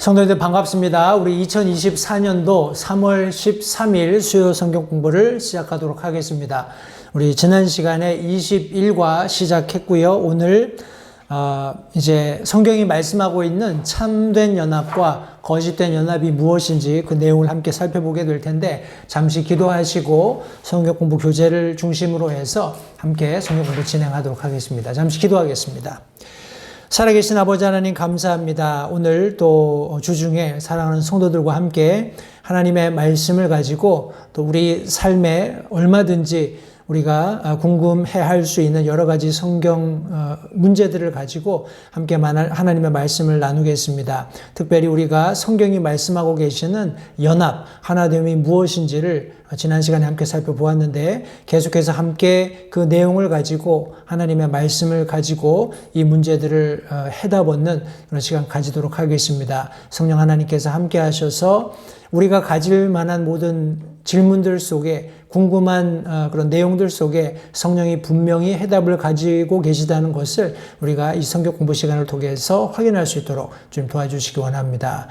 성도님들 반갑습니다. 우리 2024년도 3월 13일 수요 성경 공부를 시작하도록 하겠습니다. 우리 지난 시간에 21과 시작했고요. 오늘 이제 성경이 말씀하고 있는 참된 연합과 거짓된 연합이 무엇인지 그 내용을 함께 살펴보게 될 텐데, 잠시 기도하시고 성경 공부 교재를 중심으로 해서 함께 성경 공부 진행하도록 하겠습니다. 잠시 기도하겠습니다. 살아계신 아버지 하나님 감사합니다. 오늘 또 주중에 사랑하는 성도들과 함께 하나님의 말씀을 가지고 또 우리 삶에 얼마든지 우리가 궁금해할 수 있는 여러 가지 성경 문제들을 가지고 함께 하나님의 말씀을 나누겠습니다. 특별히 우리가 성경이 말씀하고 계시는 연합, 하나됨이 무엇인지를 지난 시간에 함께 살펴보았는데, 계속해서 함께 그 내용을 가지고 하나님의 말씀을 가지고 이 문제들을 해답없는 그런 시간 가지도록 하겠습니다. 성령 하나님께서 함께 하셔서 우리가 가질 만한 모든 질문들 속에, 궁금한 그런 내용들 속에 성령이 분명히 해답을 가지고 계시다는 것을 우리가 이 성경 공부 시간을 통해서 확인할 수 있도록 좀 도와주시기 원합니다.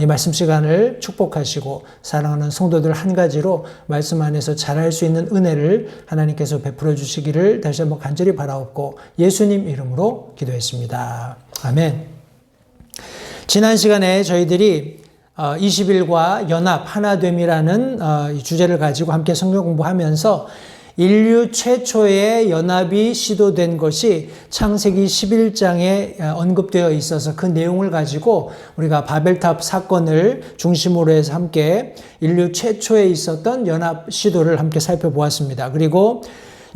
이 말씀 시간을 축복하시고 사랑하는 성도들 한 가지로 말씀 안에서 잘할 수 있는 은혜를 하나님께서 베풀어 주시기를 다시 한번 간절히 바라옵고 예수님 이름으로 기도했습니다. 아멘. 지난 시간에 저희들이 20일과 연합, 하나됨이라는 이 주제를 가지고 함께 성경 공부하면서 인류 최초의 연합이 시도된 것이 창세기 11장에 언급되어 있어서 그 내용을 가지고 우리가 바벨탑 사건을 중심으로 해서 함께 인류 최초에 있었던 연합 시도를 함께 살펴보았습니다. 그리고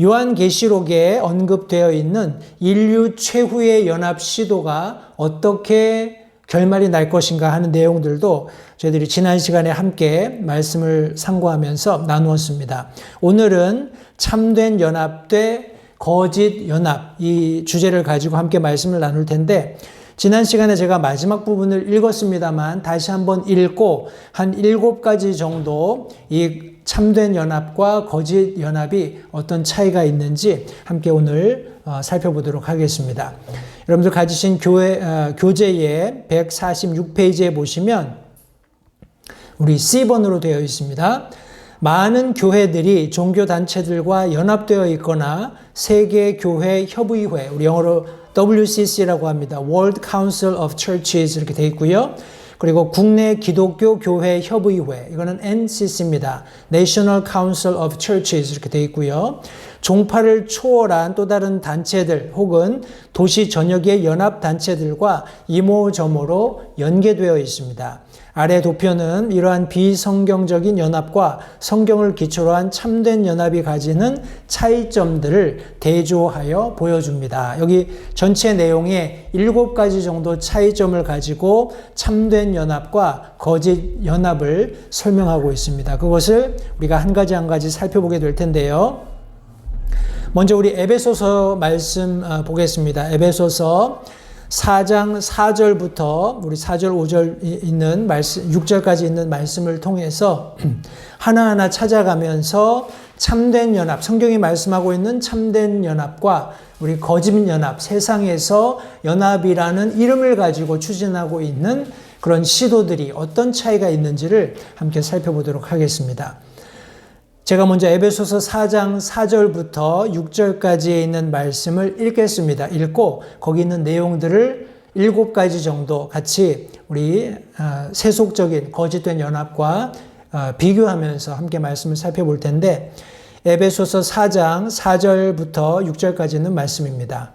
요한계시록에 언급되어 있는 인류 최후의 연합 시도가 어떻게 결말이 날 것인가 하는 내용들도 저희들이 지난 시간에 함께 말씀을 상고하면서 나누었습니다. 오늘은 참된 연합 대 거짓 연합, 이 주제를 가지고 함께 말씀을 나눌 텐데, 지난 시간에 제가 마지막 부분을 읽었습니다만 다시 한번 읽고 한 7가지 정도 이 참된 연합과 거짓 연합이 어떤 차이가 있는지 함께 오늘 살펴보도록 하겠습니다. 여러분들 가지신 교재의 146페이지에 보시면 우리 C번으로 되어 있습니다. 많은 교회들이 종교단체들과 연합되어 있거나 세계교회협의회, 우리 영어로 WCC라고 합니다. World Council of Churches 이렇게 되어 있고요. 그리고 국내 기독교 교회 협의회, 이거는 NCC입니다. National Council of Churches 이렇게 되어 있고요. 종파를 초월한 또 다른 단체들 혹은 도시 전역의 연합단체들과 이모저모로 연계되어 있습니다. 아래 도표는 이러한 비성경적인 연합과 성경을 기초로 한 참된 연합이 가지는 차이점들을 대조하여 보여줍니다. 여기 전체 내용에 7가지 정도 차이점을 가지고 참된 연합과 거짓 연합을 설명하고 있습니다. 그것을 우리가 한 가지 한 가지 살펴보게 될 텐데요. 먼저 우리 에베소서 말씀 보겠습니다. 에베소서 4장 4절부터 우리 4절 5절 있는 말씀, 6절까지 있는 말씀을 통해서 하나하나 찾아가면서 참된 연합, 성경이 말씀하고 있는 참된 연합과 우리 거짓 연합, 세상에서 연합이라는 이름을 가지고 추진하고 있는 그런 시도들이 어떤 차이가 있는지를 함께 살펴보도록 하겠습니다. 제가 먼저 에베소서 4장 4절부터 6절까지에 있는 말씀을 읽겠습니다. 읽고 거기 있는 내용들을 7가지 정도 같이 우리 세속적인 거짓된 연합과 비교하면서 함께 말씀을 살펴볼 텐데, 에베소서 4장 4절부터 6절까지는 말씀입니다.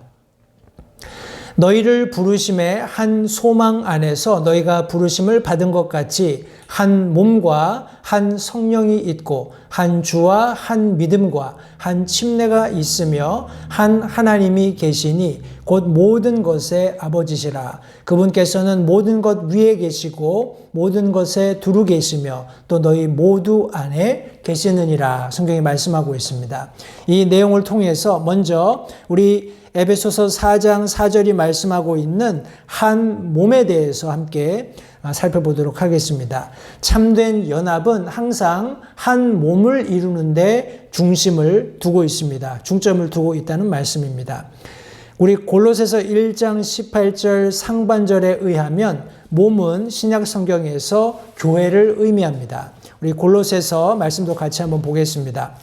너희를 부르심의 한 소망 안에서 너희가 부르심을 받은 것 같이 한 몸과 한 성령이 있고 한 주와 한 믿음과 한 침례가 있으며 한 하나님이 계시니 곧 모든 것의 아버지시라. 그분께서는 모든 것 위에 계시고 모든 것에 두루 계시며 또 너희 모두 안에 계시느니라. 성경이 말씀하고 있습니다. 이 내용을 통해서 먼저 우리 에베소서 4장 4절이 말씀하고 있는 한 몸에 대해서 함께 살펴보도록 하겠습니다. 참된 연합은 항상 한 몸을 이루는데 중심을 두고 있습니다. 중점을 두고 있다는 말씀입니다. 우리 골로새서 1장 18절 상반절에 의하면 몸은 신약 성경에서 교회를 의미합니다. 우리 골로새서 말씀도 같이 한번 보겠습니다.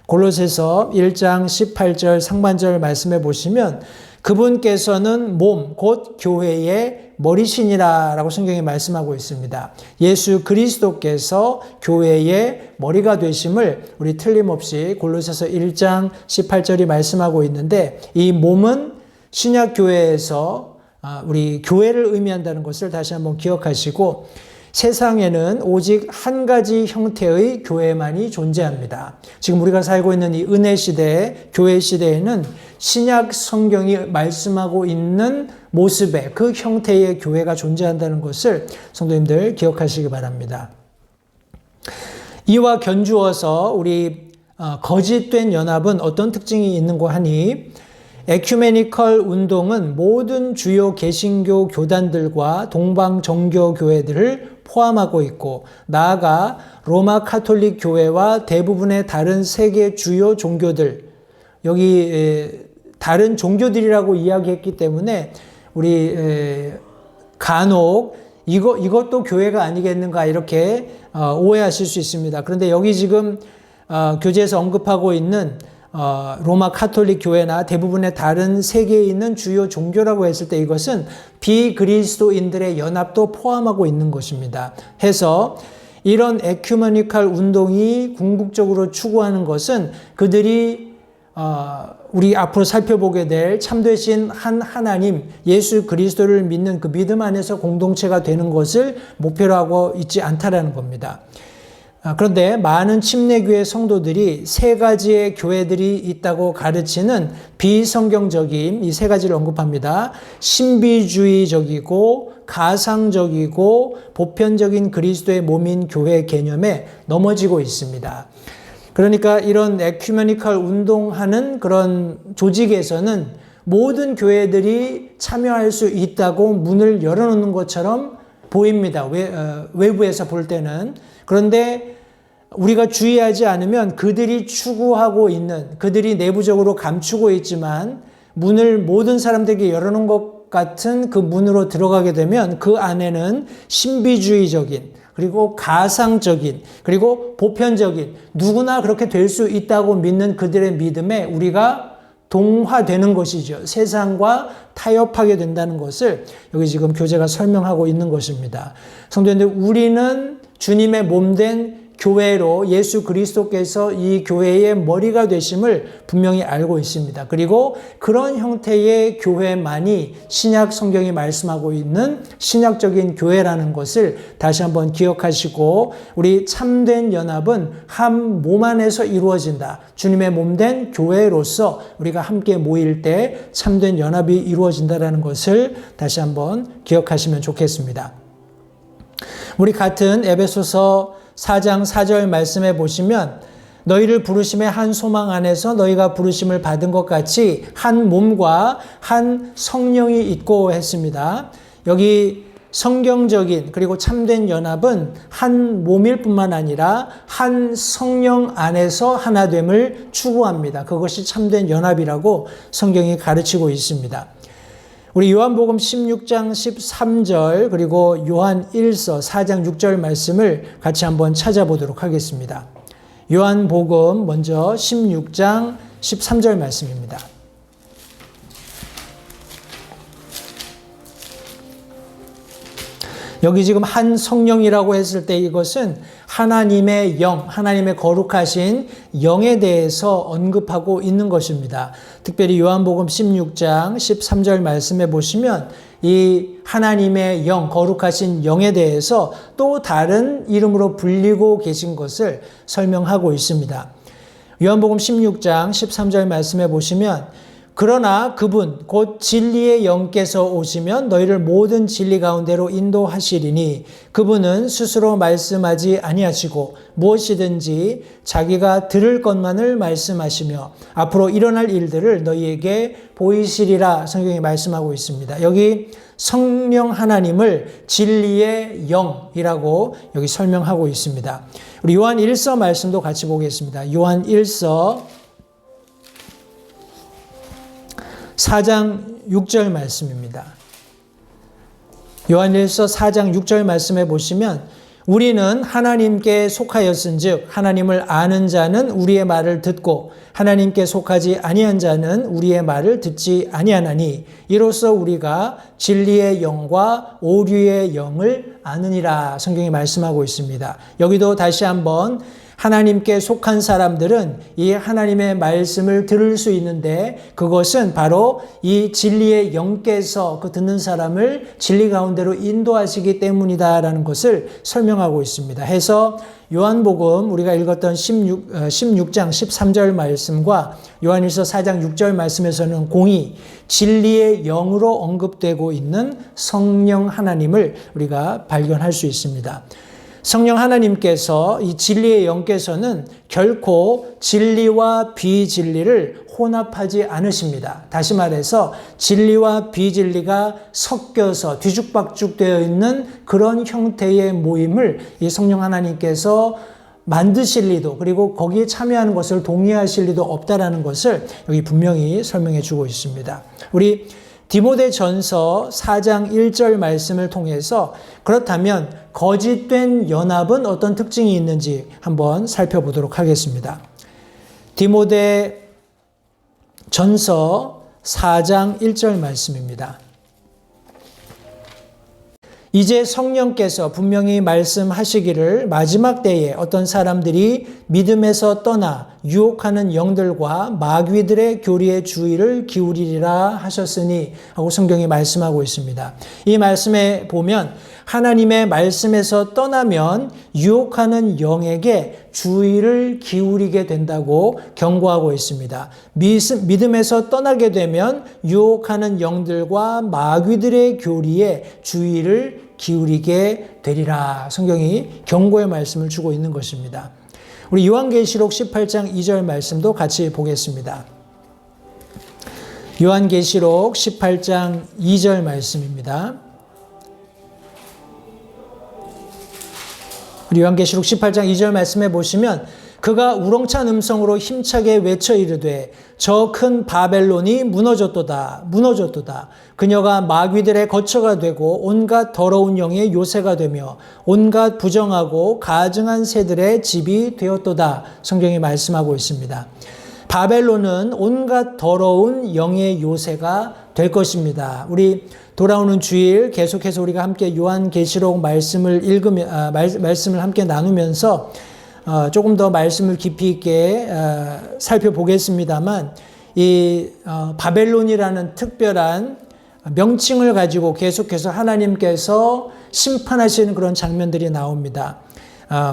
골로새서 1장 18절 상반절 말씀해 보시면 그분께서는 몸, 곧 교회의 머리시니라 라고 성경에 말씀하고 있습니다. 예수 그리스도께서 교회의 머리가 되심을 우리 틀림없이 골로새서 1장 18절이 말씀하고 있는데 이 몸은 신약교회에서 우리 교회를 의미한다는 것을 다시 한번 기억하시고 세상에는 오직 한 가지 형태의 교회만이 존재합니다. 지금 우리가 살고 있는 이 은혜 시대, 교회 시대에는 신약 성경이 말씀하고 있는 모습의 그 형태의 교회가 존재한다는 것을 성도님들 기억하시기 바랍니다. 이와 견주어서 우리 거짓된 연합은 어떤 특징이 있는고 하니 에큐메니컬 운동은 모든 주요 개신교 교단들과 동방 정교 교회들을 포함하고 있고 나아가 로마 카톨릭 교회와 대부분의 다른 세계 주요 종교들 여기 다른 종교들이라고 이야기했기 때문에 우리 간혹 이것도 교회가 아니겠는가 이렇게 오해하실 수 있습니다. 그런데 여기 지금 교재에서 언급하고 있는 로마 카톨릭 교회나 대부분의 다른 세계에 있는 주요 종교라고 했을 때 이것은 비그리스도인들의 연합도 포함하고 있는 것입니다. 해서 이런 에큐메니컬 운동이 궁극적으로 추구하는 것은 그들이 우리 앞으로 살펴보게 될 참되신 한 하나님 예수 그리스도를 믿는 그 믿음 안에서 공동체가 되는 것을 목표로 하고 있지 않다라는 겁니다. 그런데 많은 침례교회 성도들이 세 가지의 교회들이 있다고 가르치는 비성경적인 이 세 가지를 언급합니다. 신비주의적이고 가상적이고 보편적인 그리스도의 몸인 교회 개념에 넘어지고 있습니다. 그러니까 이런 에큐메니컬 운동하는 그런 조직에서는 모든 교회들이 참여할 수 있다고 문을 열어놓는 것처럼 보입니다. 외부에서 볼 때는. 그런데 우리가 주의하지 않으면 그들이 추구하고 있는, 그들이 내부적으로 감추고 있지만 문을 모든 사람들에게 열어놓은 것 같은 그 문으로 들어가게 되면 그 안에는 신비주의적인 그리고 가상적인 그리고 보편적인 누구나 그렇게 될 수 있다고 믿는 그들의 믿음에 우리가 동화되는 것이죠. 세상과 타협하게 된다는 것을 여기 지금 교재가 설명하고 있는 것입니다. 성도님들, 우리는 주님의 몸된 교회로 예수 그리스도께서 이 교회의 머리가 되심을 분명히 알고 있습니다. 그리고 그런 형태의 교회만이 신약 성경이 말씀하고 있는 신약적인 교회라는 것을 다시 한번 기억하시고 우리 참된 연합은 한 몸 안에서 이루어진다. 주님의 몸된 교회로서 우리가 함께 모일 때 참된 연합이 이루어진다는 것을 다시 한번 기억하시면 좋겠습니다. 우리 같은 에베소서 4장 4절 말씀해 보시면 너희를 부르심의 한 소망 안에서 너희가 부르심을 받은 것 같이 한 몸과 한 성령이 있고 했습니다. 여기 성경적인 그리고 참된 연합은 한 몸일 뿐만 아니라 한 성령 안에서 하나됨을 추구합니다. 그것이 참된 연합이라고 성경이 가르치고 있습니다. 우리 요한복음 16장 13절 그리고 요한 1서 4장 6절 말씀을 같이 한번 찾아보도록 하겠습니다. 요한복음 먼저 16장 13절 말씀입니다. 여기 지금 한 성령이라고 했을 때 이것은 하나님의 영, 하나님의 거룩하신 영에 대해서 언급하고 있는 것입니다. 특별히 요한복음 16장 13절 말씀해 보시면 이 하나님의 영, 거룩하신 영에 대해서 또 다른 이름으로 불리고 계신 것을 설명하고 있습니다. 요한복음 16장 13절 말씀해 보시면 그러나 그분 곧 진리의 영께서 오시면 너희를 모든 진리 가운데로 인도하시리니 그분은 스스로 말씀하지 아니하시고 무엇이든지 자기가 들을 것만을 말씀하시며 앞으로 일어날 일들을 너희에게 보이시리라 성경이 말씀하고 있습니다. 여기 성령 하나님을 진리의 영이라고 여기 설명하고 있습니다. 우리 요한 1서 말씀도 같이 보겠습니다. 요한 1서 4장 6절 말씀입니다. 요한일서 4장 6절 말씀해 보시면 우리는 하나님께 속하였은즉 하나님을 아는 자는 우리의 말을 듣고 하나님께 속하지 아니한 자는 우리의 말을 듣지 아니하나니 이로써 우리가 진리의 영과 오류의 영을 아느니라 성경이 말씀하고 있습니다. 여기도 다시 한번 하나님께 속한 사람들은 이 하나님의 말씀을 들을 수 있는데 그것은 바로 이 진리의 영께서 그 듣는 사람을 진리 가운데로 인도하시기 때문이다라는 것을 설명하고 있습니다. 해서 요한복음 우리가 읽었던 16장 13절 말씀과 요한일서 4장 6절 말씀에서는 공히 진리의 영으로 언급되고 있는 성령 하나님을 우리가 발견할 수 있습니다. 성령 하나님께서 이 진리의 영께서는 결코 진리와 비진리를 혼합하지 않으십니다. 다시 말해서 진리와 비진리가 섞여서 뒤죽박죽 되어 있는 그런 형태의 모임을 이 성령 하나님께서 만드실 리도 그리고 거기에 참여하는 것을 동의하실 리도 없다라는 것을 여기 분명히 설명해 주고 있습니다. 우리 디모데전서 4장 1절 말씀을 통해서 그렇다면 거짓된 연합은 어떤 특징이 있는지 한번 살펴보도록 하겠습니다. 디모데전서 4장 1절 말씀입니다. 이제 성령께서 분명히 말씀하시기를 마지막 때에 어떤 사람들이 믿음에서 떠나 유혹하는 영들과 마귀들의 교리에 주의를 기울이리라 하셨으니 하고 성경이 말씀하고 있습니다. 이 말씀에 보면 하나님의 말씀에서 떠나면 유혹하는 영에게 주의를 기울이게 된다고 경고하고 있습니다. 믿음에서 떠나게 되면 유혹하는 영들과 마귀들의 교리에 주의를 기울이게 되리라. 성경이 경고의 말씀을 주고 있는 것입니다. 우리 요한계시록 18장 2절 말씀도 같이 보겠습니다. 요한계시록 18장 2절 말씀입니다. 우리 요한계시록 18장 2절 말씀에 보시면 그가 우렁찬 음성으로 힘차게 외쳐 이르되 저 큰 바벨론이 무너졌도다 무너졌도다 그녀가 마귀들의 거처가 되고 온갖 더러운 영의 요새가 되며 온갖 부정하고 가증한 새들의 집이 되었도다 성경이 말씀하고 있습니다. 바벨론은 온갖 더러운 영의 요새가 될 것입니다. 우리 돌아오는 주일 계속해서 우리가 함께 요한계시록 말씀을 말씀을 함께 나누면서 조금 더 말씀을 깊이 있게 살펴보겠습니다만 이 바벨론이라는 특별한 명칭을 가지고 계속해서 하나님께서 심판하시는 그런 장면들이 나옵니다.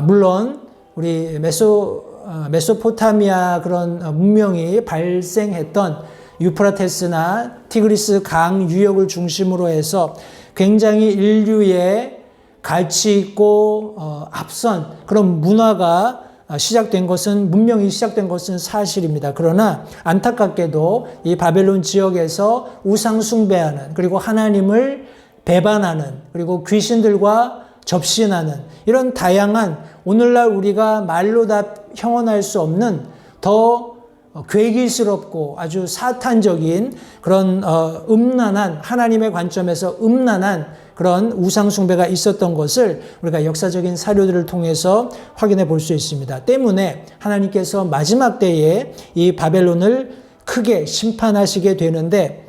물론 우리 메소포타미아 그런 문명이 발생했던 유프라테스나 티그리스 강 유역을 중심으로 해서 굉장히 인류의 가치 있고 앞선 그런 문화가 시작된 것은 문명이 시작된 것은 사실입니다. 그러나 안타깝게도 이 바벨론 지역에서 우상 숭배하는 그리고 하나님을 배반하는 그리고 귀신들과 접신하는 이런 다양한 오늘날 우리가 말로 다 형언할 수 없는 더 괴기스럽고 아주 사탄적인 그런 음란한 하나님의 관점에서 음란한 그런 우상 숭배가 있었던 것을 우리가 역사적인 사료들을 통해서 확인해 볼 수 있습니다. 때문에 하나님께서 마지막 때에 이 바벨론을 크게 심판하시게 되는데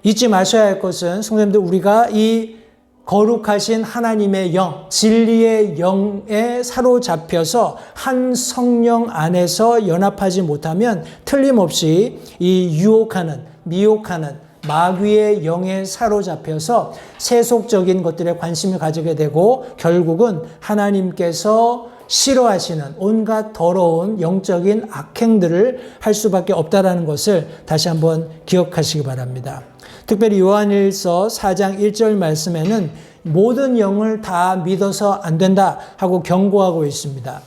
잊지 마셔야 할 것은 성도님들 우리가 이 거룩하신 하나님의 영, 진리의 영에 사로잡혀서 한 성령 안에서 연합하지 못하면 틀림없이 이 유혹하는, 미혹하는 마귀의 영에 사로잡혀서 세속적인 것들에 관심을 가지게 되고 결국은 하나님께서 싫어하시는 온갖 더러운 영적인 악행들을 할 수밖에 없다라는 것을 다시 한번 기억하시기 바랍니다. 특별히 요한일서 4장 1절 말씀에는 모든 영을 다 믿어서 안 된다 하고 경고하고 있습니다.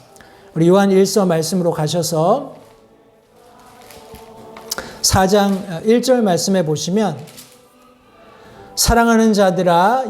우리 요한일서 말씀으로 가셔서 4장 1절 말씀에 보시면 사랑하는 자들아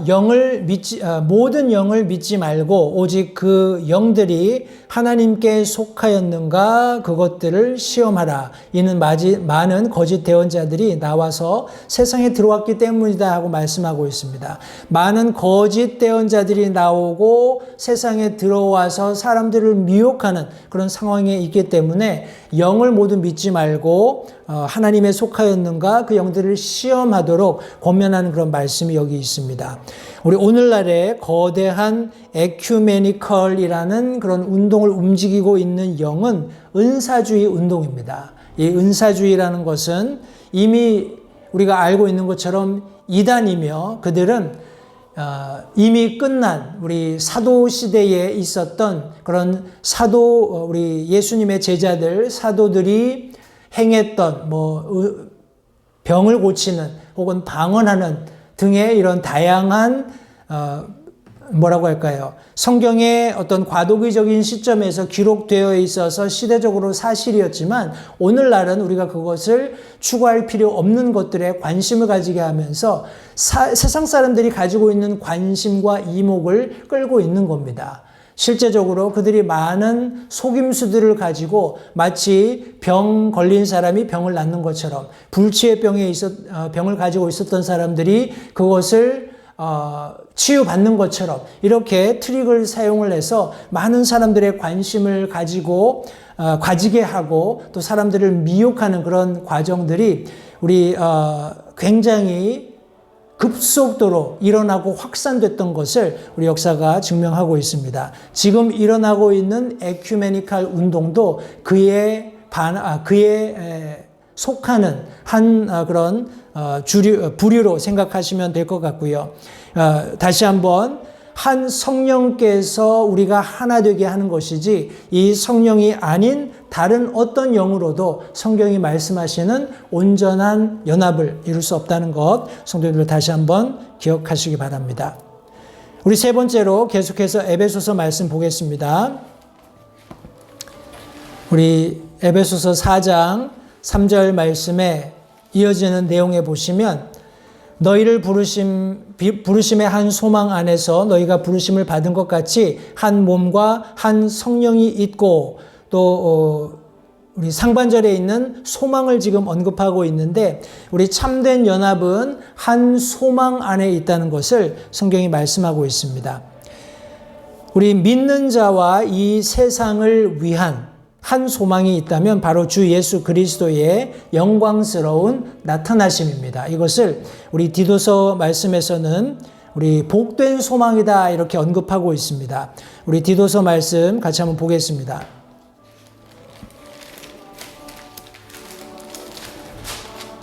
모든 영을 믿지 말고 오직 그 영들이 하나님께 속하였는가 그것들을 시험하라. 이는 많은 거짓 대언자들이 나와서 세상에 들어왔기 때문이다 하고 말씀하고 있습니다. 많은 거짓 대언자들이 나오고 세상에 들어와서 사람들을 미혹하는 그런 상황에 있기 때문에 영을 모두 믿지 말고 하나님에 속하였는가 그 영들을 시험하도록 권면하는 그런 말씀이 여기 있습니다. 우리 오늘날에 거대한 에큐메니컬이라는 그런 운동을 움직이고 있는 영은 은사주의 운동입니다. 이 은사주의라는 것은 이미 우리가 알고 있는 것처럼 이단이며 그들은 이미 끝난 우리 사도 시대에 있었던 그런 우리 예수님의 제자들, 사도들이 행했던 병을 고치는 혹은 방언하는 등의 이런 다양한 뭐라고 할까요? 성경의 어떤 과도기적인 시점에서 기록되어 있어서 시대적으로 사실이었지만 오늘날은 우리가 그것을 추구할 필요 없는 것들에 관심을 가지게 하면서 세상 사람들이 가지고 있는 관심과 이목을 끌고 있는 겁니다. 실제적으로 그들이 많은 속임수들을 가지고 마치 병 걸린 사람이 병을 낫는 것처럼 불치의 병을 가지고 있었던 사람들이 그것을 치유받는 것처럼 이렇게 트릭을 사용을 해서 많은 사람들의 관심을 가지게 하고 또 사람들을 미혹하는 그런 과정들이 우리 굉장히 급속도로 일어나고 확산됐던 것을 우리 역사가 증명하고 있습니다. 지금 일어나고 있는 에큐메니칼 운동도 그에 속하는 한 그런 부류로 생각하시면 될 것 같고요. 다시 한번 한 성령께서 우리가 하나 되게 하는 것이지 이 성령이 아닌 다른 어떤 영으로도 성경이 말씀하시는 온전한 연합을 이룰 수 없다는 것 성도님들 다시 한번 기억하시기 바랍니다. 우리 세 번째로 계속해서 에베소서 말씀 보겠습니다. 우리 에베소서 4장 3절 말씀에 이어지는 내용에 보시면 너희를 부르심의 한 소망 안에서 너희가 부르심을 받은 것 같이 한 몸과 한 성령이 있고 또 우리 상반절에 있는 소망을 지금 언급하고 있는데 우리 참된 연합은 한 소망 안에 있다는 것을 성경이 말씀하고 있습니다. 우리 믿는 자와 이 세상을 위한 한 소망이 있다면 바로 주 예수 그리스도의 영광스러운 나타나심입니다. 이것을 우리 디도서 말씀에서는 우리 복된 소망이다 이렇게 언급하고 있습니다. 우리 디도서 말씀 같이 한번 보겠습니다.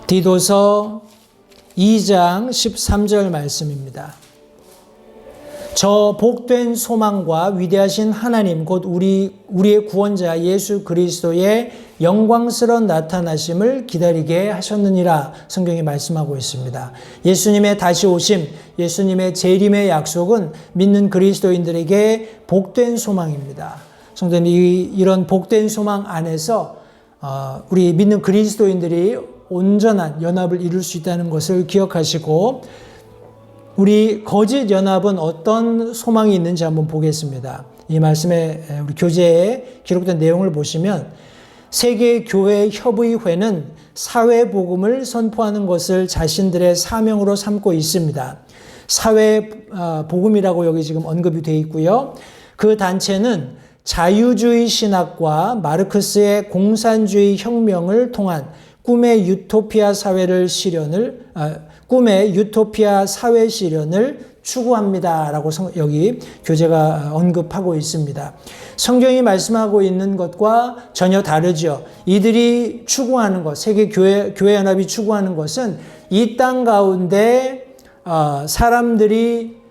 디도서 2장 13절 말씀입니다. 저 복된 소망과 위대하신 하나님 곧 우리의 구원자 예수 그리스도의 영광스러운 나타나심을 기다리게 하셨느니라 성경이 말씀하고 있습니다. 예수님의 다시 오심, 예수님의 재림의 약속은 믿는 그리스도인들에게 복된 소망입니다. 성도님 이런 복된 소망 안에서 우리 믿는 그리스도인들이 온전한 연합을 이룰 수 있다는 것을 기억하시고 우리 거짓 연합은 어떤 소망이 있는지 한번 보겠습니다. 이 말씀에 우리 교재에 기록된 내용을 보시면 세계교회협의회는 사회복음을 선포하는 것을 자신들의 사명으로 삼고 있습니다. 사회복음이라고 여기 지금 언급이 되어 있고요. 그 단체는 자유주의 신학과 마르크스의 공산주의 혁명을 통한 꿈의 유토피아 사회 실현을 추구합니다라고 여기 교재가 언급하고 있습니다. 성경이 말씀하고 있는 것과 전혀 다르죠. 이들이 추구하는 것, 세계 교회 연합이 추구하는 것은 이 땅 가운데 사람들이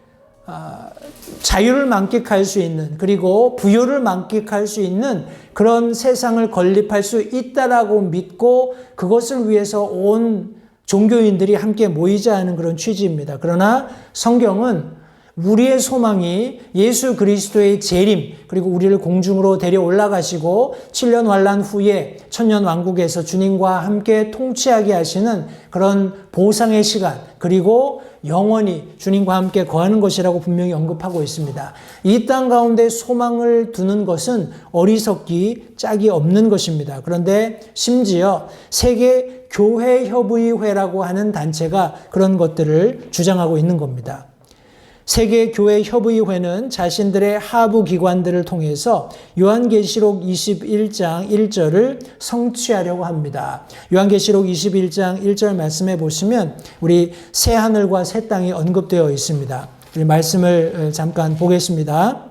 자유를 만끽할 수 있는 그리고 부요를 만끽할 수 있는 그런 세상을 건립할 수 있다라고 믿고 그것을 위해서 온 종교인들이 함께 모이자 하는 그런 취지입니다. 그러나 성경은 우리의 소망이 예수 그리스도의 재림, 그리고 우리를 공중으로 데려 올라가시고 7년 환난 후에 천년 왕국에서 주님과 함께 통치하게 하시는 그런 보상의 시간, 그리고 영원히 주님과 함께 거하는 것이라고 분명히 언급하고 있습니다. 이 땅 가운데 소망을 두는 것은 어리석기 짝이 없는 것입니다. 그런데 심지어 세계 교회협의회라고 하는 단체가 그런 것들을 주장하고 있는 겁니다. 세계교회협의회는 자신들의 하부 기관들을 통해서 요한계시록 21장 1절을 성취하려고 합니다. 요한계시록 21장 1절 말씀해 보시면 우리 새 하늘과 새 땅이 언급되어 있습니다. 우리 말씀을 잠깐 보겠습니다.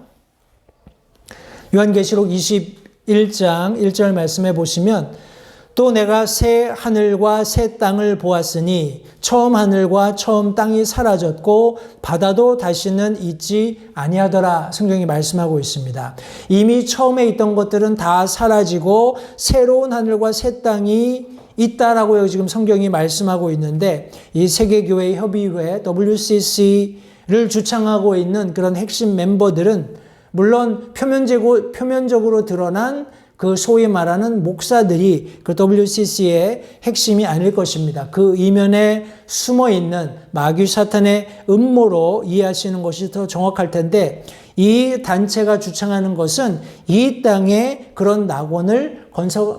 요한계시록 21장 1절 말씀해 보시면 또 내가 새 하늘과 새 땅을 보았으니 처음 하늘과 처음 땅이 사라졌고 바다도 다시는 있지 아니하더라. 성경이 말씀하고 있습니다. 이미 처음에 있던 것들은 다 사라지고 새로운 하늘과 새 땅이 있다라고 지금 성경이 말씀하고 있는데, 이 세계교회 협의회 WCC를 주창하고 있는 그런 핵심 멤버들은 물론 표면적으로 드러난 그 소위 말하는 목사들이 그 WCC의 핵심이 아닐 것입니다. 그 이면에 숨어있는 마귀 사탄의 음모로 이해하시는 것이 더 정확할 텐데, 이 단체가 주창하는 것은 이 땅에 그런 낙원을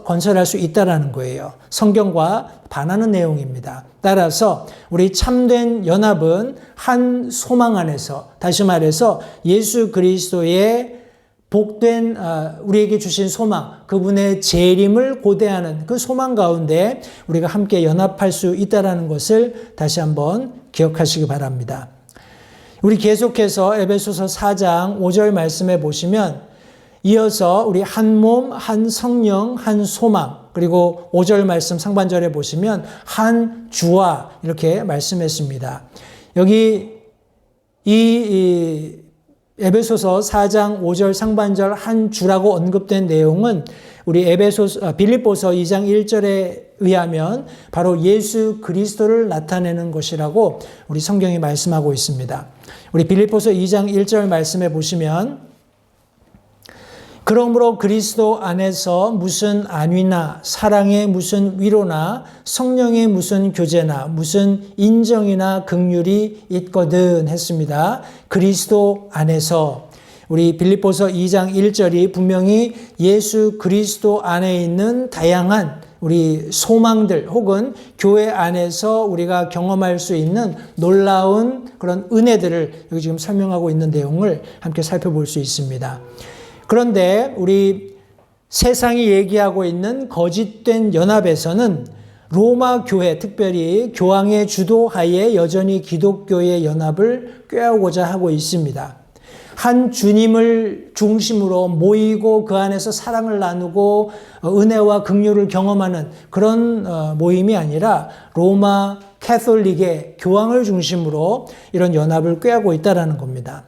건설할 수 있다는 거예요. 성경과 반하는 내용입니다. 따라서 우리 참된 연합은 한 소망 안에서, 다시 말해서 예수 그리스도의 복된 우리에게 주신 소망, 그분의 재림을 고대하는 그 소망 가운데 우리가 함께 연합할 수 있다는 것을 다시 한번 기억하시기 바랍니다. 우리 계속해서 에베소서 4장 5절 말씀해 보시면 이어서 우리 한 몸, 한 성령, 한 소망, 그리고 5절 말씀 상반절에 보시면 한 주와 이렇게 말씀했습니다. 여기 이 에베소서 4장 5절 상반절 한 주라고 언급된 내용은 우리 빌립보서 2장 1절에 의하면 바로 예수 그리스도를 나타내는 것이라고 우리 성경이 말씀하고 있습니다. 우리 빌립보서 2장 1절 말씀해 보시면 그러므로 그리스도 안에서 무슨 안위나 사랑의 무슨 위로나 성령의 무슨 교제나 무슨 인정이나 긍휼이 있거든 했습니다. 그리스도 안에서 우리 빌립보서 2장 1절이 분명히 예수 그리스도 안에 있는 다양한 우리 소망들 혹은 교회 안에서 우리가 경험할 수 있는 놀라운 그런 은혜들을 여기 지금 설명하고 있는 내용을 함께 살펴볼 수 있습니다. 그런데 우리 세상이 얘기하고 있는 거짓된 연합에서는 로마 교회, 특별히 교황의 주도하에 여전히 기독교의 연합을 꾀하고자 하고 있습니다. 한 주님을 중심으로 모이고 그 안에서 사랑을 나누고 은혜와 긍휼을 경험하는 그런 모임이 아니라 로마 캐톨릭의 교황을 중심으로 이런 연합을 꾀하고 있다는 겁니다.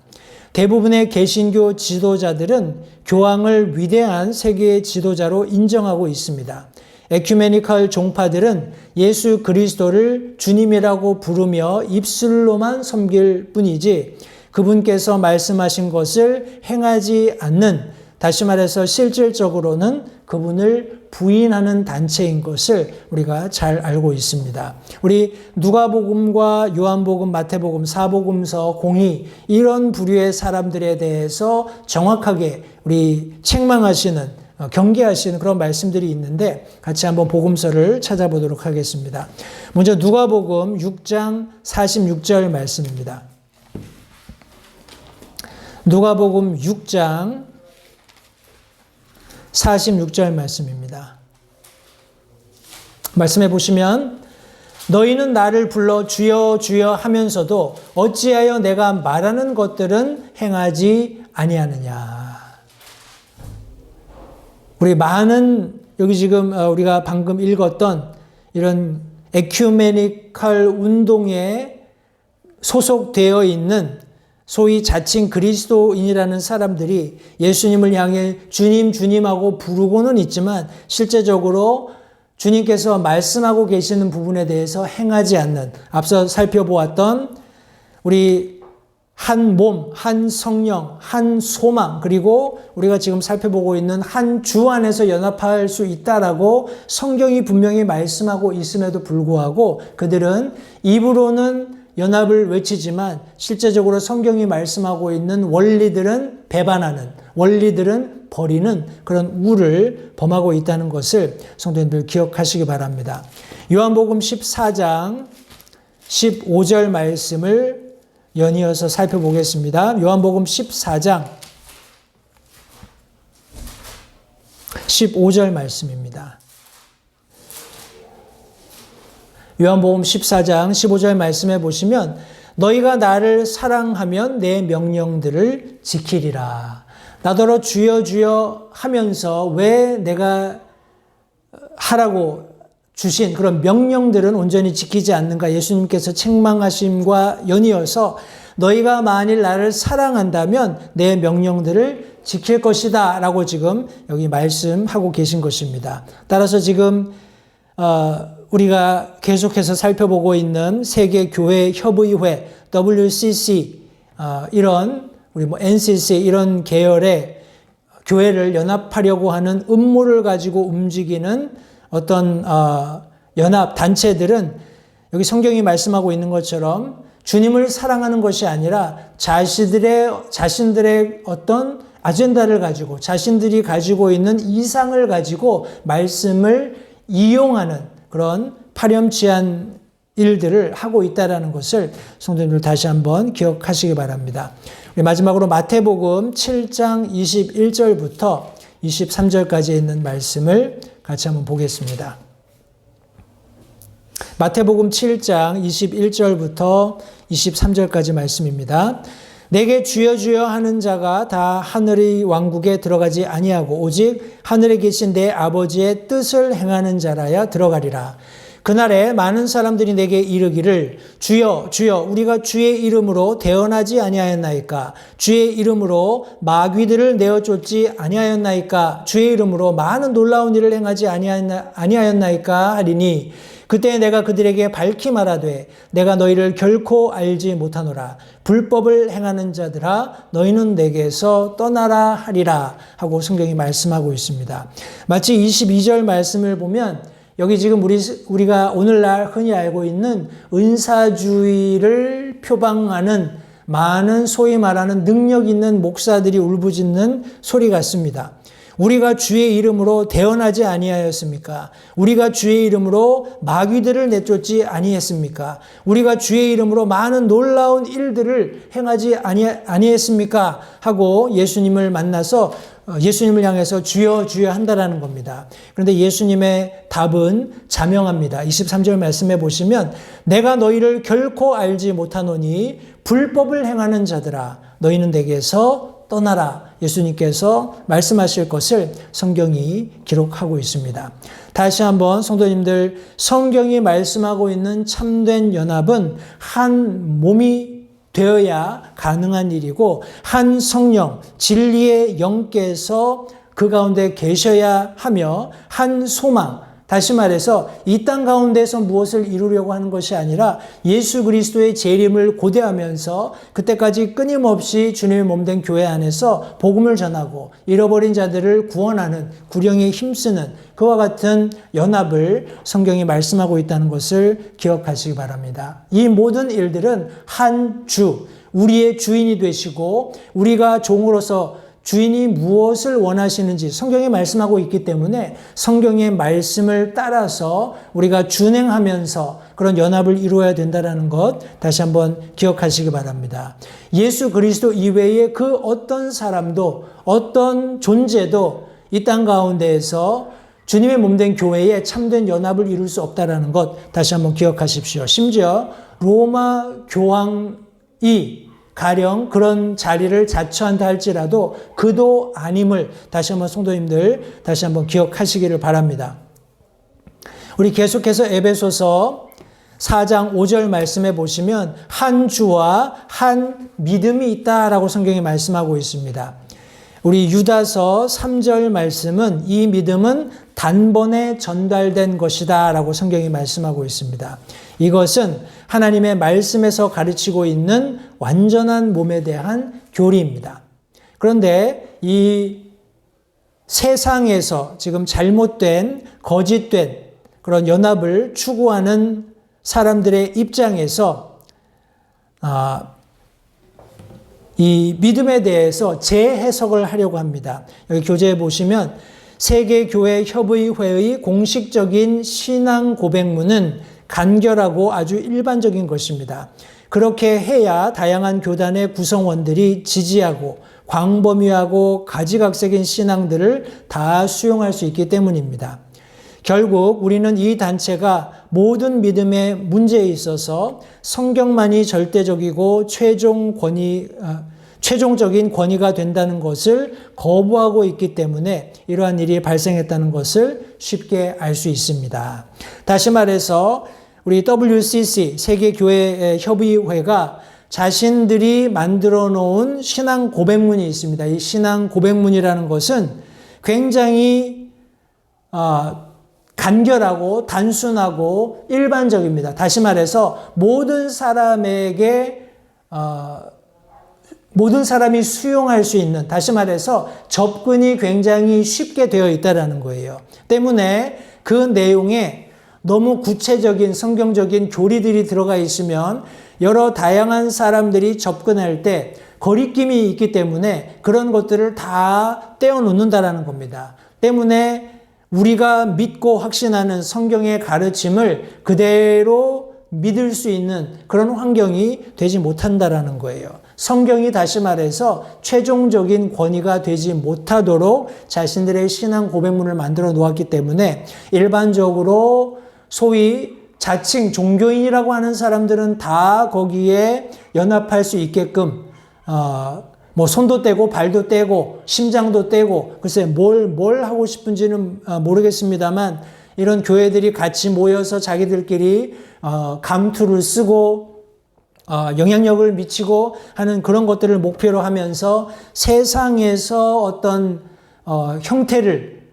대부분의 개신교 지도자들은 교황을 위대한 세계의 지도자로 인정하고 있습니다. 에큐메니컬 종파들은 예수 그리스도를 주님이라고 부르며 입술로만 섬길 뿐이지 그분께서 말씀하신 것을 행하지 않는, 다시 말해서 실질적으로는 그분을 부인하는 단체인 것을 우리가 잘 알고 있습니다. 우리 누가복음과 요한복음, 마태복음, 사복음서, 공의 이런 부류의 사람들에 대해서 정확하게 우리 책망하시는, 경계하시는 그런 말씀들이 있는데 같이 한번 복음서를 찾아보도록 하겠습니다. 먼저 누가복음 6장 46절 말씀입니다. 누가복음 6장 46절 말씀입니다. 말씀해 보시면 너희는 나를 불러 주여 주여 하면서도 어찌하여 내가 말하는 것들은 행하지 아니하느냐. 우리 많은 여기 지금 우리가 방금 읽었던 이런 에큐메니컬 운동에 소속되어 있는 소위 자칭 그리스도인이라는 사람들이 예수님을 향해 주님 주님하고 부르고는 있지만 실제적으로 주님께서 말씀하고 계시는 부분에 대해서 행하지 않는, 앞서 살펴보았던 우리 한 몸, 한 성령, 한 소망, 그리고 우리가 지금 살펴보고 있는 한 주 안에서 연합할 수 있다라고 성경이 분명히 말씀하고 있음에도 불구하고 그들은 입으로는 연합을 외치지만 실제적으로 성경이 말씀하고 있는 원리들은 배반하는, 원리들은 버리는 그런 우를 범하고 있다는 것을 성도님들 기억하시기 바랍니다. 요한복음 14장 15절 말씀을 연이어서 살펴보겠습니다. 요한복음 14장 15절 말씀입니다. 요한복음 14장 15절 말씀에 보시면 너희가 나를 사랑하면 내 명령들을 지키리라. 나더러 주여 주여 하면서 왜 내가 하라고 주신 그런 명령들은 온전히 지키지 않는가 예수님께서 책망하심과 연이어서 너희가 만일 나를 사랑한다면 내 명령들을 지킬 것이다 라고 지금 여기 말씀하고 계신 것입니다. 따라서 지금 우리가 계속해서 살펴보고 있는 세계교회협의회 WCC 이런 우리 NCC 이런 계열의 교회를 연합하려고 하는 음모를 가지고 움직이는 어떤 연합 단체들은 여기 성경이 말씀하고 있는 것처럼 주님을 사랑하는 것이 아니라 자신들의 어떤 아젠다를 가지고 자신들이 가지고 있는 이상을 가지고 말씀을 이용하는 그런 파렴치한 일들을 하고 있다는 것을 성도님들 다시 한번 기억하시기 바랍니다. 마지막으로 마태복음 7장 21절부터 23절까지 있는 말씀을 같이 한번 보겠습니다. 마태복음 7장 21절부터 23절까지 말씀입니다. 내게 주여 주여 하는 자가 다 하늘의 왕국에 들어가지 아니하고 오직 하늘에 계신 내 아버지의 뜻을 행하는 자라야 들어가리라. 그날에 많은 사람들이 내게 이르기를 주여 주여 우리가 주의 이름으로 대언하지 아니하였나이까? 주의 이름으로 마귀들을 내어 쫓지 아니하였나이까? 주의 이름으로 많은 놀라운 일을 행하지 아니하였나이까? 하리니 그때 내가 그들에게 밝히 말하되 내가 너희를 결코 알지 못하노라. 불법을 행하는 자들아 너희는 내게서 떠나라 하리라 하고 성경이 말씀하고 있습니다. 마치 22절 말씀을 보면 여기 지금 우리가 오늘날 흔히 알고 있는 은사주의를 표방하는 많은 소위 말하는 능력 있는 목사들이 울부짖는 소리 같습니다. 우리가 주의 이름으로 대언하지 아니하였습니까? 우리가 주의 이름으로 마귀들을 내쫓지 아니했습니까? 우리가 주의 이름으로 많은 놀라운 일들을 행하지 아니했습니까? 하고 예수님을 만나서 예수님을 향해서 주여 주여 한다라는 겁니다. 그런데 예수님의 답은 자명합니다. 23절 말씀에 보시면 내가 너희를 결코 알지 못하노니 불법을 행하는 자들아 너희는 내게서 떠나라. 예수님께서 말씀하실 것을 성경이 기록하고 있습니다. 다시 한번 성도님들 성경이 말씀하고 있는 참된 연합은 한 몸이 되어야 가능한 일이고 한 성령 진리의 영께서 그 가운데 계셔야 하며 한 소망 다시 말해서 이 땅 가운데서 무엇을 이루려고 하는 것이 아니라 예수 그리스도의 재림을 고대하면서 그때까지 끊임없이 주님의 몸된 교회 안에서 복음을 전하고 잃어버린 자들을 구원하는 구령에 힘쓰는 그와 같은 연합을 성경이 말씀하고 있다는 것을 기억하시기 바랍니다. 이 모든 일들은 한 주, 우리의 주인이 되시고 우리가 종으로서 주인이 무엇을 원하시는지 성경이 말씀하고 있기 때문에 성경의 말씀을 따라서 우리가 준행하면서 그런 연합을 이루어야 된다는 것 다시 한번 기억하시기 바랍니다. 예수 그리스도 이외에 그 어떤 사람도 어떤 존재도 이 땅 가운데에서 주님의 몸된 교회에 참된 연합을 이룰 수 없다는 것 다시 한번 기억하십시오. 심지어 로마 교황이 가령 그런 자리를 자처한다 할지라도 그도 아님을 다시 한번 성도님들 다시 한번 기억하시기를 바랍니다. 우리 계속해서 에베소서 4장 5절 말씀해 보시면 한 주와 한 믿음이 있다라고 성경이 말씀하고 있습니다. 우리 유다서 3절 말씀은 이 믿음은 단번에 전달된 것이다 라고 성경이 말씀하고 있습니다. 이것은 하나님의 말씀에서 가르치고 있는 완전한 몸에 대한 교리입니다. 그런데 이 세상에서 지금 잘못된, 거짓된 그런 연합을 추구하는 사람들의 입장에서 이 믿음에 대해서 재해석을 하려고 합니다. 여기 교재에 보시면 세계교회협의회의 공식적인 신앙 고백문은 간결하고 아주 일반적인 것입니다. 그렇게 해야 다양한 교단의 구성원들이 지지하고 광범위하고 가지각색인 신앙들을 다 수용할 수 있기 때문입니다. 결국 우리는 이 단체가 모든 믿음의 문제에 있어서 성경만이 절대적이고 최종적인 권위가 된다는 것을 거부하고 있기 때문에 이러한 일이 발생했다는 것을 쉽게 알 수 있습니다. 다시 말해서 우리 WCC 세계교회협의회가 자신들이 만들어 놓은 신앙 고백문이 있습니다. 이 신앙 고백문이라는 것은 굉장히 간결하고 단순하고 일반적입니다. 다시 말해서 모든 사람이 수용할 수 있는, 다시 말해서 접근이 굉장히 쉽게 되어 있다는 거예요. 때문에 그 내용에 너무 구체적인 성경적인 교리들이 들어가 있으면 여러 다양한 사람들이 접근할 때 거리낌이 있기 때문에 그런 것들을 다 떼어놓는다라는 겁니다. 때문에 우리가 믿고 확신하는 성경의 가르침을 그대로 믿을 수 있는 그런 환경이 되지 못한다라는 거예요. 성경이 다시 말해서 최종적인 권위가 되지 못하도록 자신들의 신앙 고백문을 만들어 놓았기 때문에 일반적으로 소위 자칭 종교인이라고 하는 사람들은 다 거기에 연합할 수 있게끔 손도 떼고 발도 떼고 심장도 떼고 글쎄 뭘 하고 싶은지는 모르겠습니다만 이런 교회들이 같이 모여서 자기들끼리 감투를 쓰고 영향력을 미치고 하는 그런 것들을 목표로 하면서 세상에서 어떤 형태를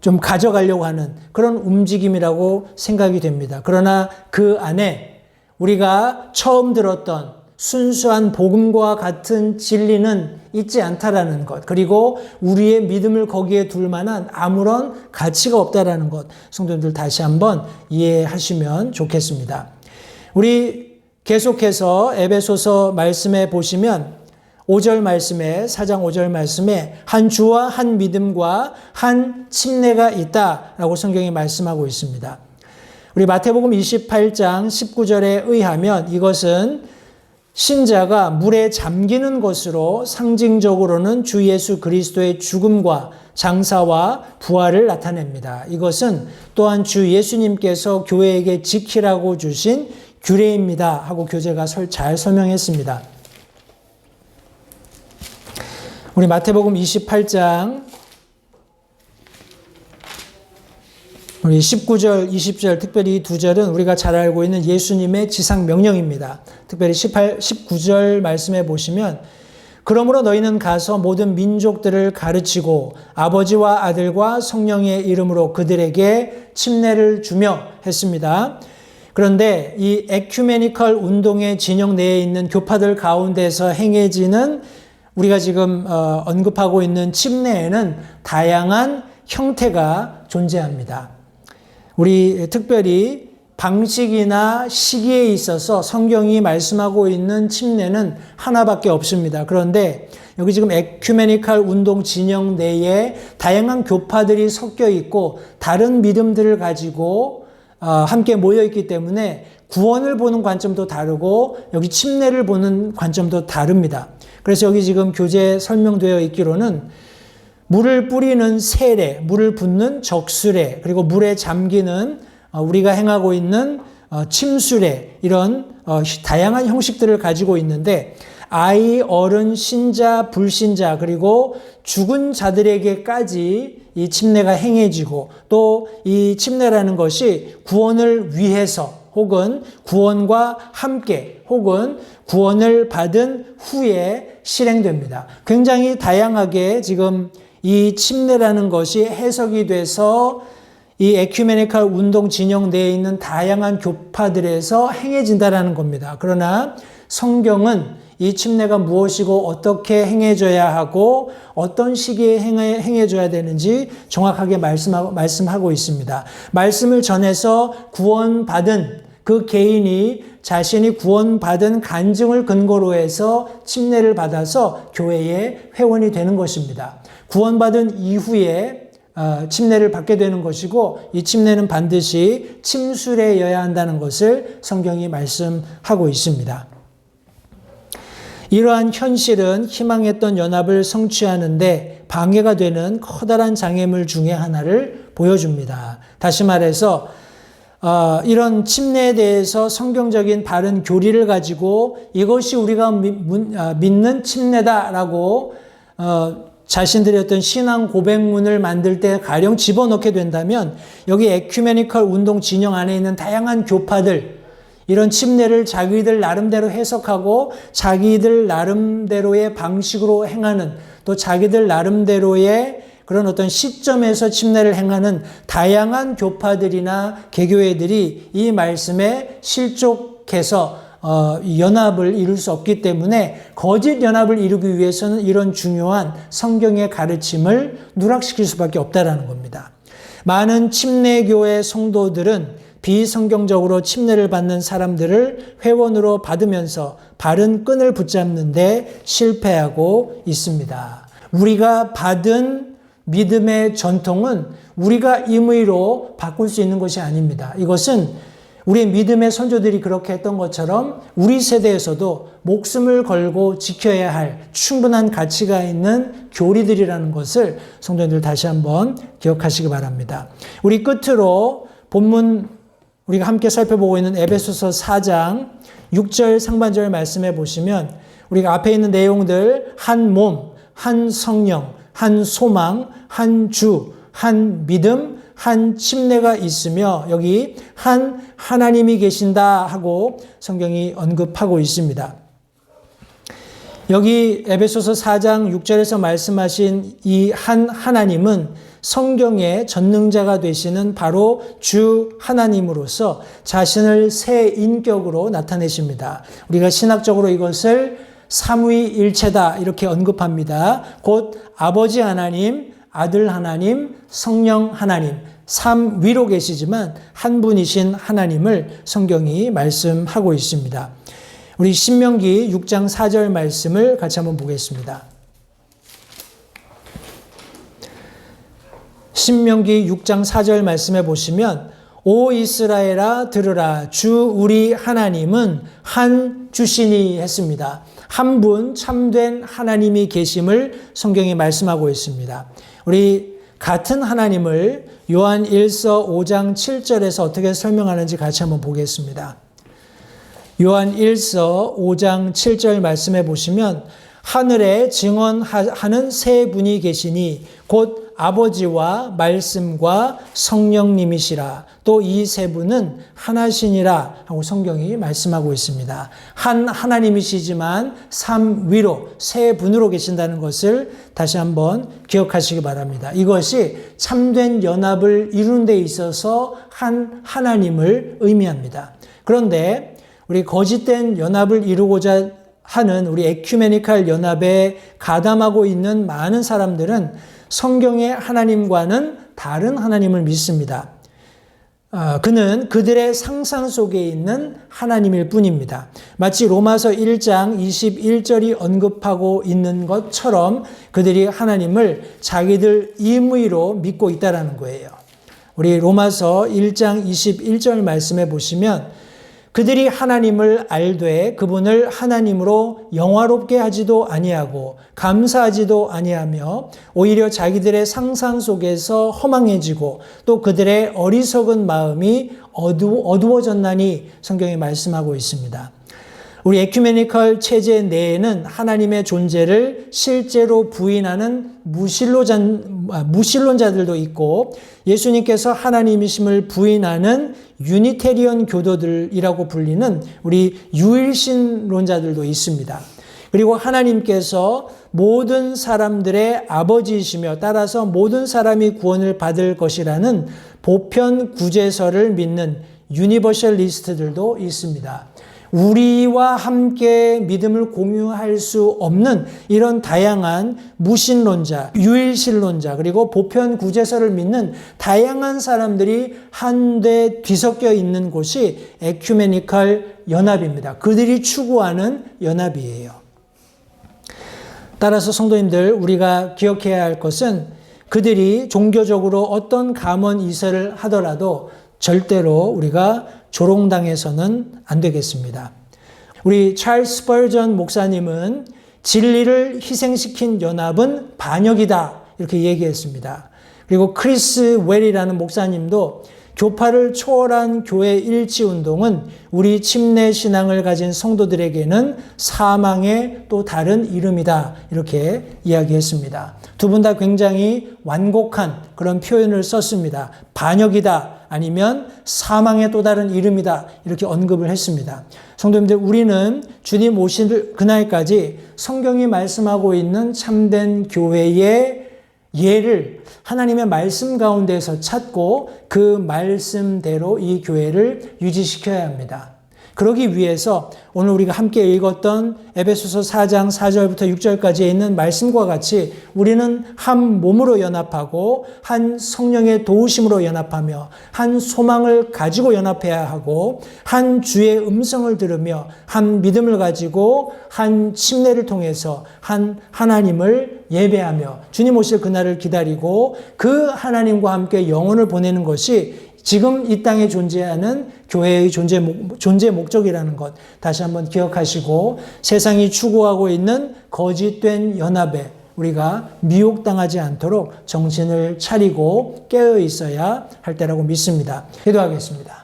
좀 가져가려고 하는 그런 움직임이라고 생각이 됩니다. 그러나 그 안에 우리가 처음 들었던 순수한 복음과 같은 진리는 있지 않다라는 것, 그리고 우리의 믿음을 거기에 둘 만한 아무런 가치가 없다라는 것, 성도님들 다시 한번 이해하시면 좋겠습니다. 우리 계속해서 에베소서 말씀에 보시면 5절 말씀에 4장 5절 말씀에 한 주와 한 믿음과 한 침례가 있다라고 성경이 말씀하고 있습니다. 우리 마태복음 28장 19절에 의하면 이것은 신자가 물에 잠기는 것으로 상징적으로는 주 예수 그리스도의 죽음과 장사와 부활을 나타냅니다. 이것은 또한 주 예수님께서 교회에게 지키라고 주신 규례입니다 하고 교재가 잘 설명했습니다. 우리 마태복음 28장 우리 19절, 20절, 특별히 이 두 절은 우리가 잘 알고 있는 예수님의 지상 명령입니다. 특별히 19절 말씀해 보시면 그러므로 너희는 가서 모든 민족들을 가르치고 아버지와 아들과 성령의 이름으로 그들에게 침례를 주며 했습니다. 그런데 이 에큐메니컬 운동의 진영 내에 있는 교파들 가운데서 행해지는 우리가 지금 언급하고 있는 침례에는 다양한 형태가 존재합니다. 우리 특별히 방식이나 시기에 있어서 성경이 말씀하고 있는 침례는 하나밖에 없습니다. 그런데 여기 지금 에큐메니컬 운동 진영 내에 다양한 교파들이 섞여 있고 다른 믿음들을 가지고 함께 모여 있기 때문에 구원을 보는 관점도 다르고 여기 침례를 보는 관점도 다릅니다. 그래서 여기 지금 교재에 설명되어 있기로는 물을 뿌리는 세례, 물을 붓는 적수례, 그리고 물에 잠기는 우리가 행하고 있는 침수례, 이런 다양한 형식들을 가지고 있는데 아이, 어른, 신자, 불신자, 그리고 죽은 자들에게까지 이 침례가 행해지고 또 이 침례라는 것이 구원을 위해서 혹은 구원과 함께 혹은 구원을 받은 후에 실행됩니다. 굉장히 다양하게 지금 이 침례라는 것이 해석이 돼서 이 에큐메니컬 운동 진영 내에 있는 다양한 교파들에서 행해진다라는 겁니다. 그러나 성경은 이 침례가 무엇이고 어떻게 행해져야 하고 어떤 시기에 행해져야 되는지 정확하게 말씀하고 있습니다. 말씀을 전해서 구원받은 그 개인이 자신이 구원받은 간증을 근거로 해서 침례를 받아서 교회의 회원이 되는 것입니다. 구원받은 이후에 침례를 받게 되는 것이고 이 침례는 반드시 침술에여야 한다는 것을 성경이 말씀하고 있습니다. 이러한 현실은 희망했던 연합을 성취하는데 방해가 되는 커다란 장애물 중에 하나를 보여줍니다. 다시 말해서 이런 침례에 대해서 성경적인 바른 교리를 가지고 이것이 우리가 믿는 침례다라고 자신들의 어떤 신앙 고백문을 만들 때 가령 집어넣게 된다면 여기 에큐메니컬 운동 진영 안에 있는 다양한 교파들 이런 침례를 자기들 나름대로 해석하고 자기들 나름대로의 방식으로 행하는 또 자기들 나름대로의 그런 어떤 시점에서 침례를 행하는 다양한 교파들이나 개교회들이 이 말씀에 실족해서 연합을 이룰 수 없기 때문에 거짓 연합을 이루기 위해서는 이런 중요한 성경의 가르침을 누락시킬 수밖에 없다라는 겁니다. 많은 침례교회 성도들은 비성경적으로 침례를 받는 사람들을 회원으로 받으면서 바른 끈을 붙잡는 데 실패하고 있습니다. 우리가 받은 믿음의 전통은 우리가 임의로 바꿀 수 있는 것이 아닙니다. 이것은 우리 믿음의 선조들이 그렇게 했던 것처럼 우리 세대에서도 목숨을 걸고 지켜야 할 충분한 가치가 있는 교리들이라는 것을 성도님들 다시 한번 기억하시기 바랍니다. 우리 끝으로 본문 우리가 함께 살펴보고 있는 에베소서 4장 6절 상반절 말씀해 보시면 우리가 앞에 있는 내용들 한 몸, 한 성령, 한 소망, 한 주, 한 믿음, 한 침례가 있으며 여기 한 하나님이 계신다 하고 성경이 언급하고 있습니다. 여기 에베소서 4장 6절에서 말씀하신 이 한 하나님은 성경의 전능자가 되시는 바로 주 하나님으로서 자신을 새 인격으로 나타내십니다. 우리가 신학적으로 이것을 삼위일체다 이렇게 언급합니다. 곧 아버지 하나님, 아들 하나님, 성령 하나님, 삼위로 계시지만 한 분이신 하나님을 성경이 말씀하고 있습니다. 우리 신명기 6장 4절 말씀을 같이 한번 보겠습니다. 신명기 6장 4절 말씀해 보시면 오 이스라엘아 들으라 주 우리 하나님은 한 주시니 했습니다. 한 분 참된 하나님이 계심을 성경이 말씀하고 있습니다. 우리 같은 하나님을 요한 1서 5장 7절에서 어떻게 설명하는지 같이 한번 보겠습니다. 요한 1서 5장 7절 말씀해 보시면 하늘에 증언하는 세 분이 계시니 곧 아버지와 말씀과 성령님이시라. 또 이 세 분은 하나시니라 하고 성경이 말씀하고 있습니다. 한 하나님이시지만 삼위로 세 분으로 계신다는 것을 다시 한번 기억하시기 바랍니다. 이것이 참된 연합을 이루는 데 있어서 한 하나님을 의미합니다. 그런데 우리 거짓된 연합을 이루고자 하는 우리 에큐메니컬 연합에 가담하고 있는 많은 사람들은 성경의 하나님과는 다른 하나님을 믿습니다. 그는 그들의 상상 속에 있는 하나님일 뿐입니다. 마치 로마서 1장 21절이 언급하고 있는 것처럼 그들이 하나님을 자기들 임의로 믿고 있다는 거예요. 우리 로마서 1장 21절 말씀해 보시면 그들이 하나님을 알되 그분을 하나님으로 영화롭게 하지도 아니하고 감사하지도 아니하며 오히려 자기들의 상상 속에서 허망해지고 또 그들의 어리석은 마음이 어두워졌나니 성경이 말씀하고 있습니다. 우리 에큐메니컬 체제 내에는 하나님의 존재를 실제로 부인하는 무신론자들도 있고 예수님께서 하나님이심을 부인하는 유니테리언 교도들이라고 불리는 우리 유일신론자들도 있습니다. 그리고 하나님께서 모든 사람들의 아버지이시며 따라서 모든 사람이 구원을 받을 것이라는 보편 구제설을 믿는 유니버셜리스트들도 있습니다. 우리와 함께 믿음을 공유할 수 없는 이런 다양한 무신론자, 유일신론자, 그리고 보편 구제설을 믿는 다양한 사람들이 한데 뒤섞여 있는 곳이 에큐메니컬 연합입니다. 그들이 추구하는 연합이에요. 따라서 성도님들, 우리가 기억해야 할 것은 그들이 종교적으로 어떤 감언 이설을 하더라도 절대로 우리가 조롱당해서는 안 되겠습니다. 우리 찰스 스펄전 목사님은 진리를 희생시킨 연합은 반역이다 이렇게 얘기했습니다. 그리고 크리스 웰이라는 목사님도 교파를 초월한 교회 일치운동은 우리 침례 신앙을 가진 성도들에게는 사망의 또 다른 이름이다 이렇게 이야기했습니다. 두 분 다 굉장히 완곡한 그런 표현을 썼습니다. 반역이다 아니면 사망의 또 다른 이름이다 이렇게 언급을 했습니다. 성도님들, 우리는 주님 오실 그날까지 성경이 말씀하고 있는 참된 교회의 예를 하나님의 말씀 가운데서 찾고 그 말씀대로 이 교회를 유지시켜야 합니다. 그러기 위해서 오늘 우리가 함께 읽었던 에베소서 4장 4절부터 6절까지에 있는 말씀과 같이 우리는 한 몸으로 연합하고 한 성령의 도우심으로 연합하며 한 소망을 가지고 연합해야 하고 한 주의 음성을 들으며 한 믿음을 가지고 한 침례를 통해서 한 하나님을 예배하며 주님 오실 그날을 기다리고 그 하나님과 함께 영혼을 보내는 것이 지금 이 땅에 존재하는 교회의 존재 목적이라는 것 다시 한번 기억하시고 세상이 추구하고 있는 거짓된 연합에 우리가 미혹당하지 않도록 정신을 차리고 깨어 있어야 할 때라고 믿습니다. 기도하겠습니다.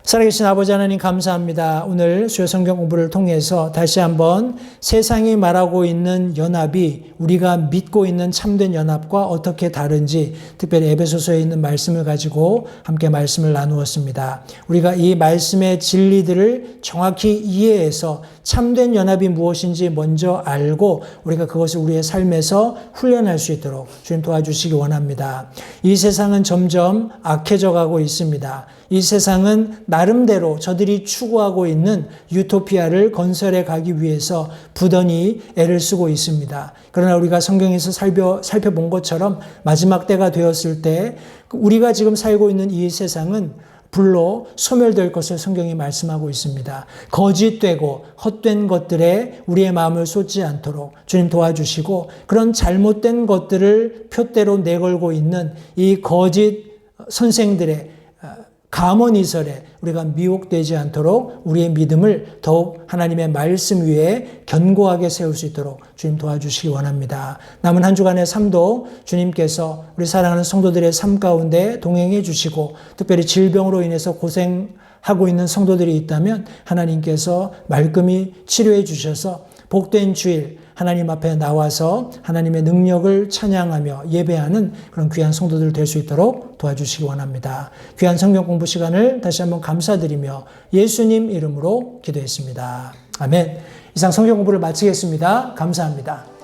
살아계신 아버지 하나님 감사합니다. 오늘 수요 성경 공부를 통해서 다시 한번 세상이 말하고 있는 연합이 우리가 믿고 있는 참된 연합과 어떻게 다른지 특별히 에베소서에 있는 말씀을 가지고 함께 말씀을 나누었습니다. 우리가 이 말씀의 진리들을 정확히 이해해서 참된 연합이 무엇인지 먼저 알고 우리가 그것을 우리의 삶에서 훈련할 수 있도록 주님 도와주시기 원합니다. 이 세상은 점점 악해져 가고 있습니다. 이 세상은 나름대로 저들이 추구하고 있는 유토피아를 건설해 가기 위해서 부단히 애를 쓰고 있습니다. 그러나 우리가 성경에서 살펴본 것처럼 마지막 때가 되었을 때 우리가 지금 살고 있는 이 세상은 불로 소멸될 것을 성경이 말씀하고 있습니다. 거짓되고 헛된 것들에 우리의 마음을 쏟지 않도록 주님 도와주시고 그런 잘못된 것들을 표대로 내걸고 있는 이 거짓 선생들의 감언이설에 우리가 미혹되지 않도록 우리의 믿음을 더욱 하나님의 말씀 위에 견고하게 세울 수 있도록 주님 도와주시기 원합니다. 남은 한 주간의 삶도 주님께서 우리 사랑하는 성도들의 삶 가운데 동행해 주시고 특별히 질병으로 인해서 고생하고 있는 성도들이 있다면 하나님께서 말끔히 치료해 주셔서 복된 주일 하나님 앞에 나와서 하나님의 능력을 찬양하며 예배하는 그런 귀한 성도들 될 수 있도록 도와주시기 원합니다. 귀한 성경 공부 시간을 다시 한번 감사드리며 예수님 이름으로 기도했습니다. 아멘. 이상 성경 공부를 마치겠습니다. 감사합니다.